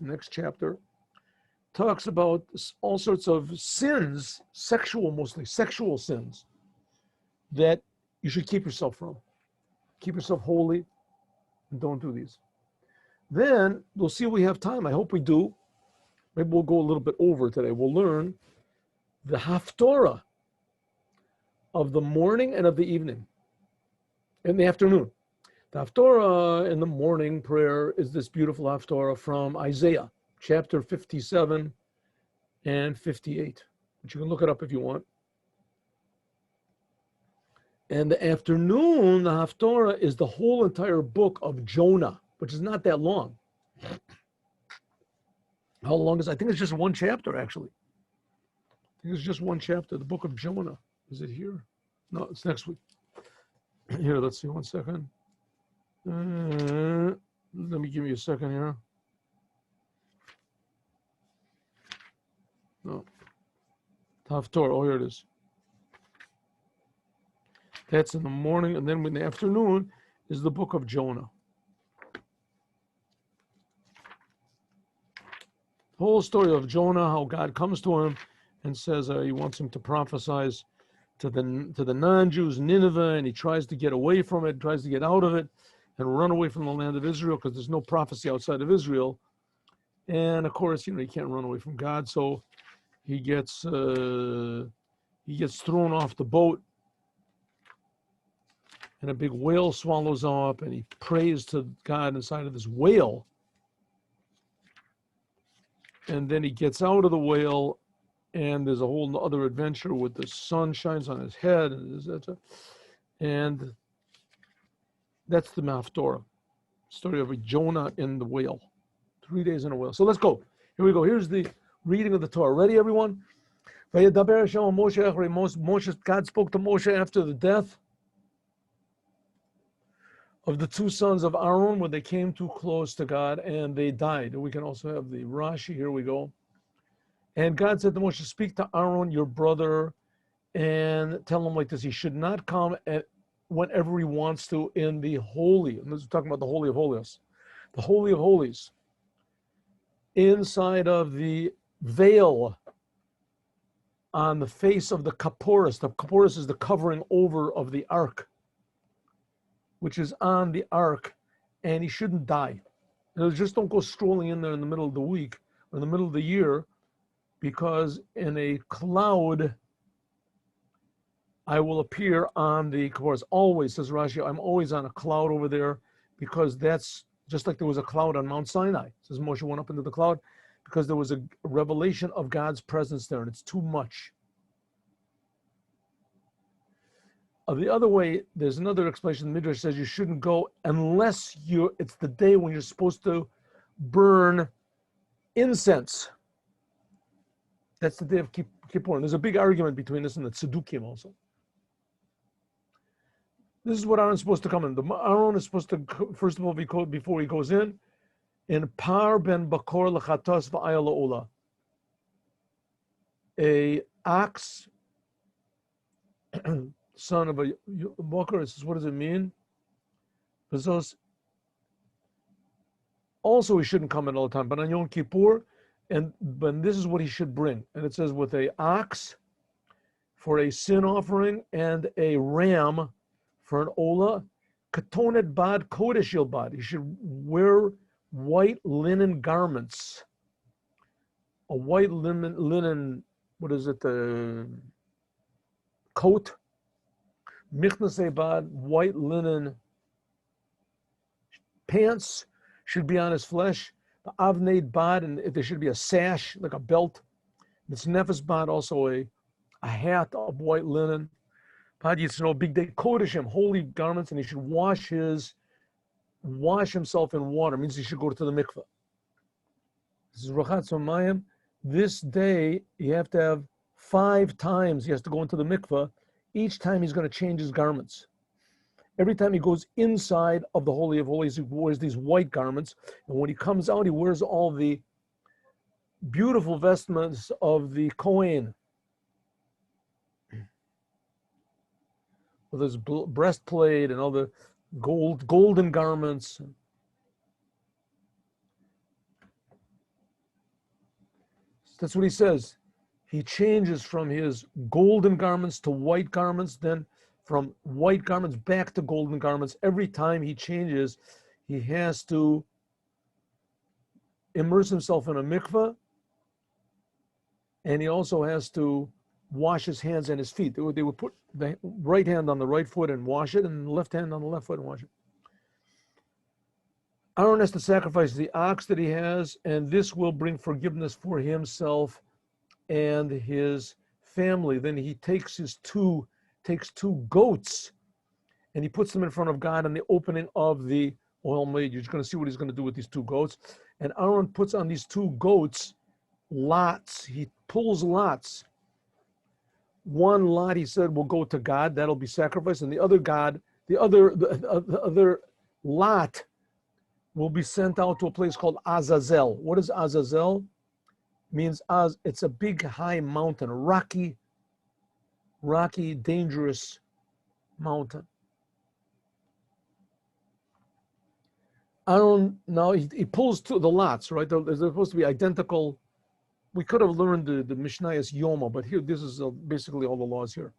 next chapter, talks about all sorts of sins, mostly sexual sins, that you should keep yourself from. Keep yourself holy and don't do these. Then we'll see if we have time. I hope we do. Maybe we'll go a little bit over today. We'll learn the haftorah of the morning and of the evening, in the afternoon. The haftorah in the morning prayer is this beautiful haftorah from Isaiah, chapter 57 and 58, which you can look it up if you want. And the afternoon, the haftorah is the whole entire book of Jonah, which is not that long. How long is it? I think it's just one chapter, actually. I think it's just one chapter, the book of Jonah. Is it here? No, it's next week. Here, let's see, 1 second. Let me give you a second here. No. Haftorah, oh, here it is. That's in the morning, and then in the afternoon is the book of Jonah. The whole story of Jonah, how God comes to him and says he wants him to prophesy to the non-Jews, Nineveh, and he tries to get away from it, tries to get out of it, and run away from the land of Israel because there's no prophecy outside of Israel. And of course, he can't run away from God, so he gets thrown off the boat, and a big whale swallows him up, and he prays to God inside of this whale. And then he gets out of the whale, and there's a whole other adventure with the sun shines on his head, and that's the haftorah, story of Jonah in the whale, 3 days in a whale. So let's go. Here we go. Here's the reading of the Torah. Ready, everyone? God spoke to Moshe after the death of the two sons of Aaron when they came too close to God and they died. And we can also have the Rashi. Here we go. And God said to Moshe, speak to Aaron, your brother, and tell him like this. He should not come whenever he wants to in the holy. And this is talking about the Holy of Holies. The Holy of Holies. Inside of the veil on the face of the Kapporos. The Kapporos is the covering over of the ark, which is on the ark, and he shouldn't die. Just don't go strolling in there in the middle of the week or in the middle of the year, because in a cloud I will appear on the Kapporos. Always, says Rashi, I'm always on a cloud over there, because that's just like there was a cloud on Mount Sinai. Says Moshe went up into the cloud because there was a revelation of God's presence there, and it's too much. The other way, there's another explanation. The Midrash says you shouldn't go unless it's the day when you're supposed to burn incense. That's the day of Kippur. And there's a big argument between this and the Tzedukim also. This is what Aaron's supposed to come in. Aaron is supposed to, first of all, before he goes in par ben bakor lechatos v'ayal la'ola. A ox, son of a bakor, what does it mean? Also, he shouldn't come in all the time, but on Yom Kippur, and this is what he should bring. And it says with a ox for a sin offering and a ram for an ola, katonet bad kodesh yilbad. He should wear white linen garments. A white linen, what is it, the coat? Michnasei bad, white linen pants should be on his flesh. The avnei bad, and there should be a sash, like a belt. Mitznefes bad, also a hat of white linen. Bad Yitzno, big day, kodeshim, holy garments, and he should wash himself in water. It means he should go to the mikveh. This is Rachat Somayim. This day, you have to have 5 times he has to go into the mikveh. Each time he's going to change his garments. Every time he goes inside of the Holy of Holies, he wears these white garments. And when he comes out, he wears all the beautiful vestments of the Kohen. With his breastplate and all the golden garments. That's what he says. He changes from his golden garments to white garments, then from white garments back to golden garments. Every time he changes, he has to immerse himself in a mikveh, and he also has to wash his hands and his feet. They would put the right hand on the right foot and wash it, and the left hand on the left foot and wash it. Aaron has to sacrifice the ox that he has, and this will bring forgiveness for himself and his family. Then he takes two goats, and he puts them in front of God on the opening of the oil made. You're just going to see what he's going to do with these two goats. And Aaron puts on these two goats lots. He pulls lots. One lot, he said, will go to God. That'll be sacrificed. And the other lot will be sent out to a place called Azazel. What is Azazel? Means it's a big high mountain, rocky, dangerous mountain. Aaron, now he pulls the lots, right? They're supposed to be identical. We could have learned the Mishnayos Yoma, but here, this is basically all the laws here.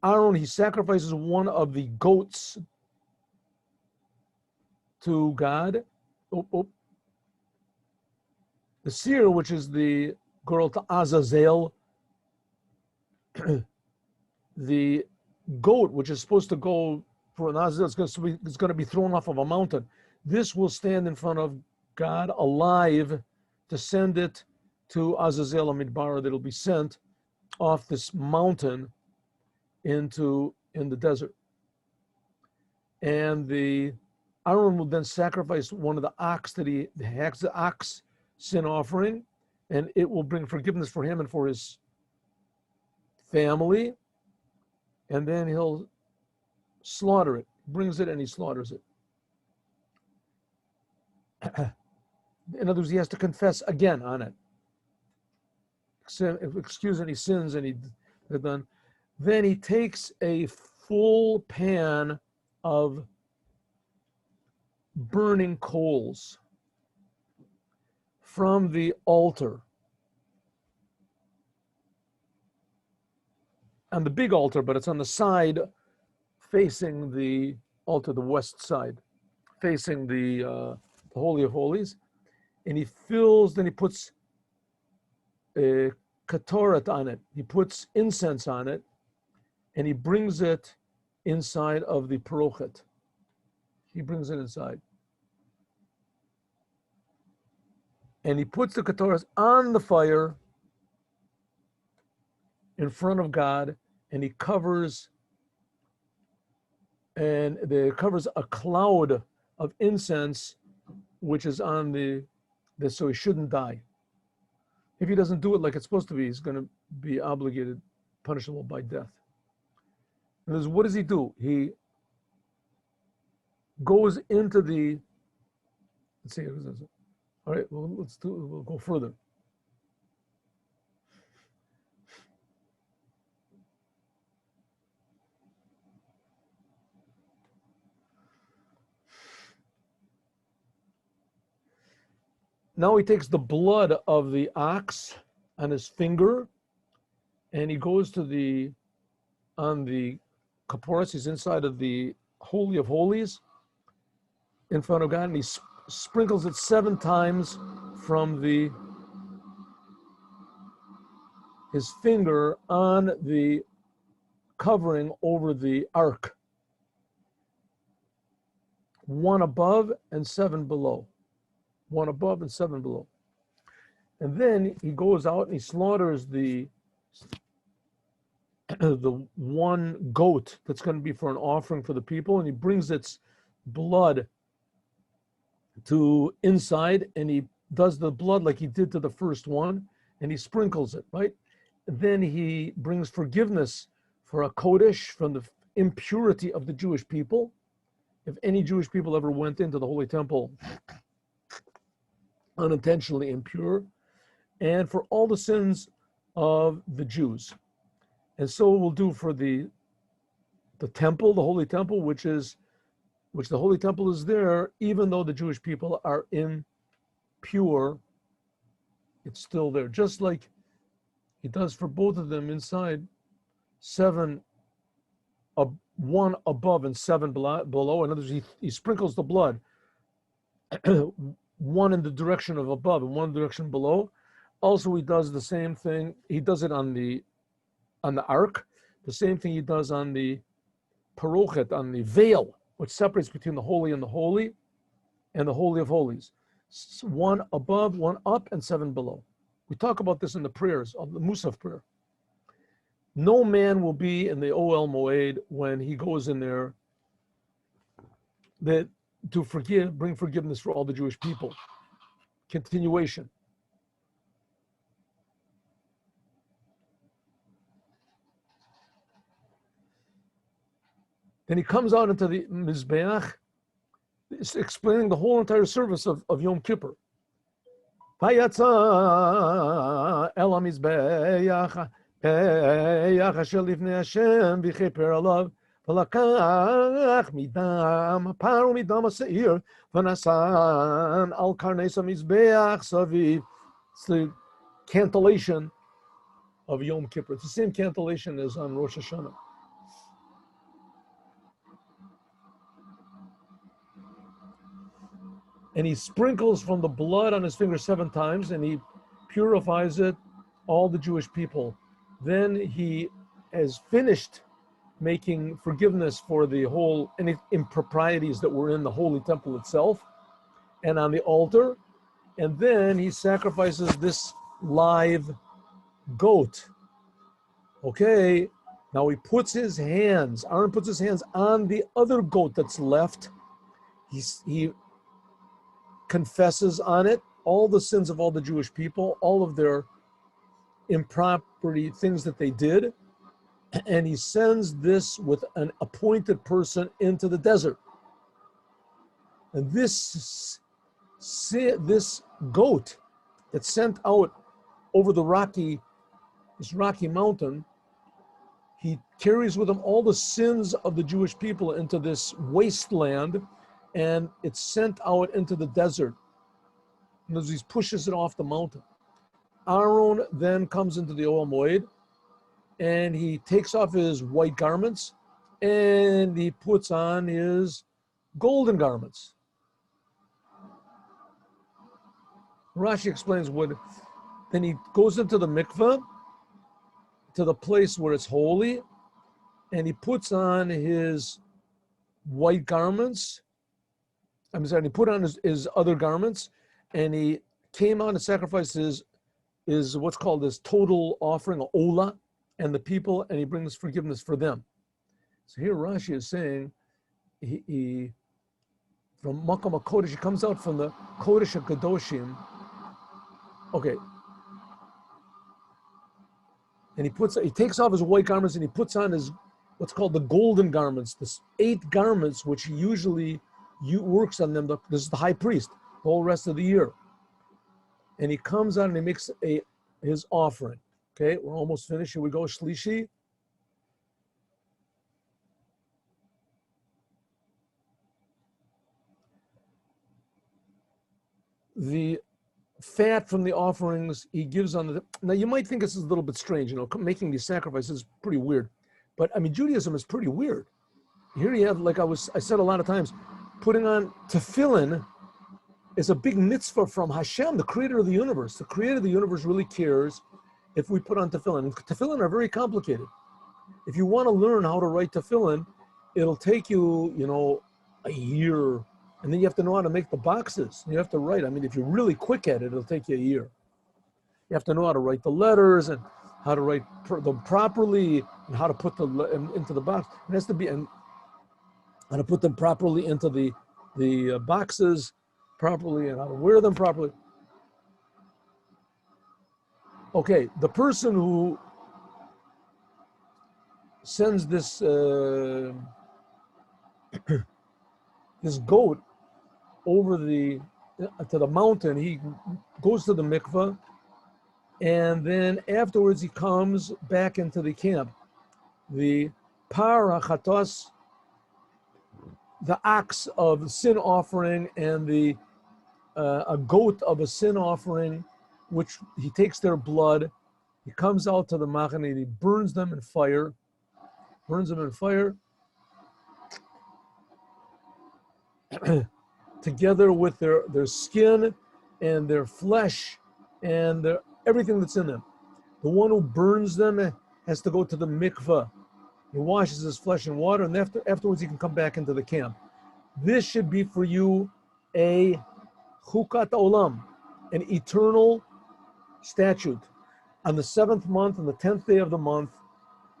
Aaron, he sacrifices one of the goats to God. The seer, which is the girl to Azazel, the goat, which is supposed to go for an Azazel, it's going to be thrown off of a mountain. This will stand in front of God alive to send it to Azazel Amidbar, that'll be sent off this mountain in the desert. And Aaron will then sacrifice one of the ox the ox sin offering, and it will bring forgiveness for him and for his family. And then he'll slaughter it, brings it and he slaughters it. In other words, he has to confess again on it. Excuse any sins and he's done. Then he takes a full pan of burning coals from the altar. On the big altar, but it's on the side facing the altar, the west side, facing the Holy of Holies. And then he puts a katoret on it. He puts incense on it, and he brings it inside of the parochet. He brings it inside. And he puts the katoret on the fire in front of God, and he covers a cloud of incense, which is on so he shouldn't die. If he doesn't do it like it's supposed to be, he's going to be obligated, punishable by death. And what does he do? He goes into let's see, all right, well, we'll go further. Now he takes the blood of the ox on his finger, and he goes on the kapporos. He's inside of the Holy of Holies in front of God, and he sprinkles it 7 times from his finger on the covering over the ark. 1 above and 7 below. 1 above and 7 below. And then he goes out and he slaughters the one goat that's going to be for an offering for the people, and he brings its blood to inside, and he does the blood like he did to the first one, and he sprinkles it, right? And then he brings forgiveness for a kodesh from the impurity of the Jewish people. If any Jewish people ever went into the Holy Temple unintentionally impure, and for all the sins of the Jews. And so we'll do for the temple, the Holy Temple, which the Holy Temple is there, even though the Jewish people are in pure, it's still there. Just like he does for both of them inside, 7 1 above and 7 below. In other words, he sprinkles the blood, 1 in the direction of above and 1 direction below. Also, he does the same thing. He does it on the ark. The same thing he does on the parochet, on the veil, which separates between the holy and the holy of holies. 1 above, 1 up, and 7 below. We talk about this in the prayers of the Musaf prayer. No man will be in the Oel Moed when he goes in there that to bring forgiveness for all the Jewish people. Continuation. Then he comes out into the Mizbeach, explaining the whole entire service of Yom Kippur. Vayatza el HaMizbeach Pe'ach asher lifnei Hashem v'cheper alav v'lakach midam par u'midam ha'seir v'nasan al karnes HaMizbeach saviv. It's the cantillation of Yom Kippur. It's the same cantillation as on Rosh Hashanah. And he sprinkles from the blood on his finger 7 times, and he purifies it, all the Jewish people. Then he has finished making forgiveness for the whole any improprieties that were in the holy temple itself and on the altar. And then he sacrifices this live goat. Okay, now he puts his hands, Aaron puts his hands on the other goat that's left. He confesses on it all the sins of all the Jewish people, all of their improperty, things that they did, and he sends this with an appointed person into the desert. And this goat that's sent out over the rocky mountain, he carries with him all the sins of the Jewish people into this wasteland, and it's sent out into the desert. And as he pushes it off the mountain, Aaron then comes into the Oel Moed, and he takes off his white garments, and he puts on his golden garments. Rashi explains then he goes into the mikveh, to the place where it's holy, and he puts on his white garments. He put on his other garments, and he came out and sacrificed his what's called his total offering, ola, and the people, and he brings forgiveness for them. So here Rashi is saying, he from Makom HaKodesh, he comes out from the Kodesh HaKadoshim. Okay. And he takes off his white garments and he puts on his what's called the golden garments, this 8 garments which he usually works on them. This is the high priest the whole rest of the year. And he comes out and he makes his offering. Okay, we're almost finished. Here we go, Shlishi. The fat from the offerings he gives on the. Now you might think this is a little bit strange, making these sacrifices is pretty weird, but I mean Judaism is pretty weird. Here you have, like I said a lot of times, putting on tefillin is a big mitzvah from Hashem, the creator of the universe. The creator of the universe really cares if we put on tefillin. And tefillin are very complicated. If you want to learn how to write tefillin, it'll take you, a year. And then you have to know how to make the boxes. You have to write. I mean, if you're really quick at it, it'll take you a year. You have to know how to write the letters and how to write them properly and how to put them into the box. It has to be, and how to put them properly into the boxes properly and how to wear them properly. Okay, the person who sends this this goat over to the mountain, he goes to the mikveh, and then afterwards he comes back into the camp. The parachatos, the ox of sin offering, and the a goat of a sin offering, which he takes their blood, he comes out to the machane, and he burns them in fire, together with their skin and their flesh and everything that's in them. The one who burns them has to go to the mikveh. He washes his flesh in water, and afterwards he can come back into the camp. This should be for you a chukat olam, an eternal statute. On the 7th month, on the 10th day of the month,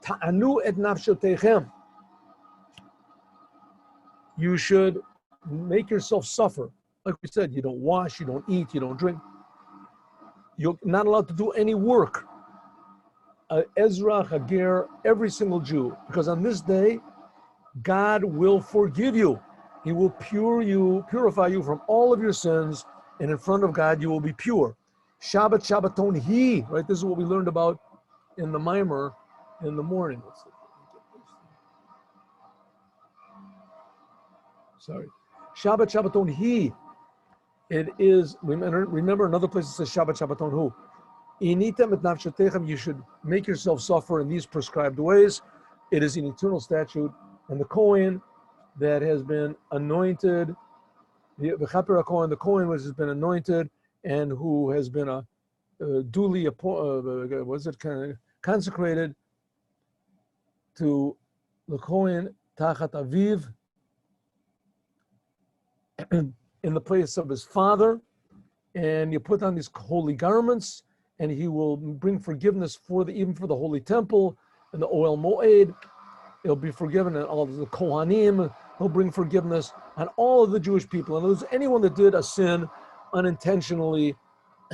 ta'anu et nafshotechem. You should make yourself suffer. Like we said, you don't wash, you don't eat, you don't drink. You're not allowed to do any work. Ezra, Hager, every single Jew, because on this day, God will forgive you. He will purify you from all of your sins, and in front of God, you will be pure. Shabbat, Shabbaton, He, right? This is what we learned about in the Mimer in the morning. Sorry. Shabbat, Shabbaton, He. It is, remember another place that says Shabbat, Shabbaton, Hu. You should make yourself suffer in these prescribed ways. It is an eternal statute. And the Kohen that has been anointed, the Kohen which has been anointed and who has been duly consecrated to the Kohen Tachat Aviv in the place of his father, and you put on these holy garments, and he will bring forgiveness even for the holy temple and the Oel Moed. It'll be forgiven, and all of the Kohanim. He'll bring forgiveness on all of the Jewish people. And anyone that did a sin unintentionally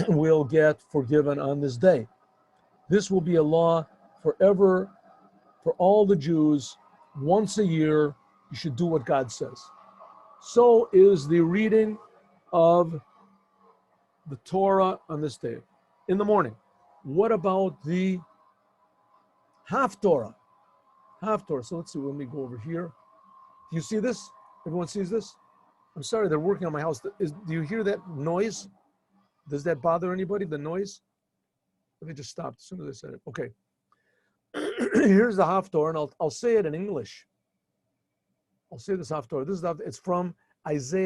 will get forgiven on this day. This will be a law forever for all the Jews. Once a year, you should do what God says. So is the reading of the Torah on this day in the morning. What about the half Torah? Half Torah. So let's see, let me go over here. Do you see this? Everyone sees this? I'm sorry, they're working on my house. Do you hear that noise? Does that bother anybody, the noise? Let me just stop as soon as I said it. Okay. Here's the half Torah, and I'll say it in English. I'll say this half Torah. It's from Isaiah